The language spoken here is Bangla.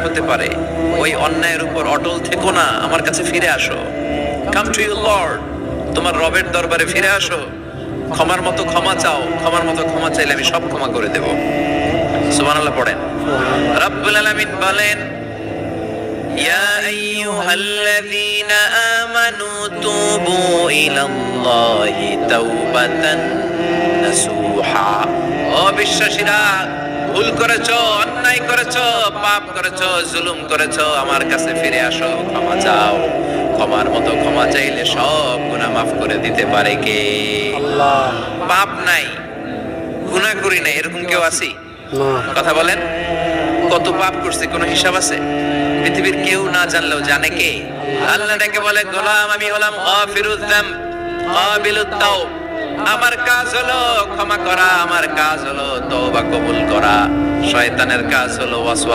হতে পারে, ওই অন্যায়ের উপর অটল থেকো না, আমার কাছে ফিরে আসো। কাম টু ইউর লর্ড, তোমার রবের দরবারে ফিরে আসো, ক্ষমার মতো ক্ষমা চাও, ক্ষমার মতো ক্ষমা চাইলে আমি সব ক্ষমা করে দেব। সুবহানাল্লাহ পড়েন। রব্বুল আলামিন বলেন, ইয়া আইয়ুহাল্লাযীনা আমানু তুবু ইলাল্লাহি তাওবাতান নাসুহা। ও বিশ্বাসীরা, ভুল করেছো, অন্যায় করেছো, পাপ করেছো, জুলুম করেছো, আমার কাছে ফিরে আসো, ক্ষমা চাও। ক্ষমার মতো ক্ষমা চাইলে সব গুনাহ মাফ করে দিতে পারে কে? আল্লাহ। পাপ নাই, গুনাহ করি নাই, এরকম কেউ আছি? না। কথা বলেন, কত পাপ করছে কোনো হিসাব আছে? পৃথিবীর কেউ না জানলেও জানে কে? আল্লাহ ডেকে বলে, গোলাম আমি হলাম গাফিরুয যাম কাবিলুত তাওব। আমার কাজ হলো ক্ষমা করা, আমার কাজ হলো তওবা কবুল করা। শয়তানের কাজ হলো ওয়াসওয়াসা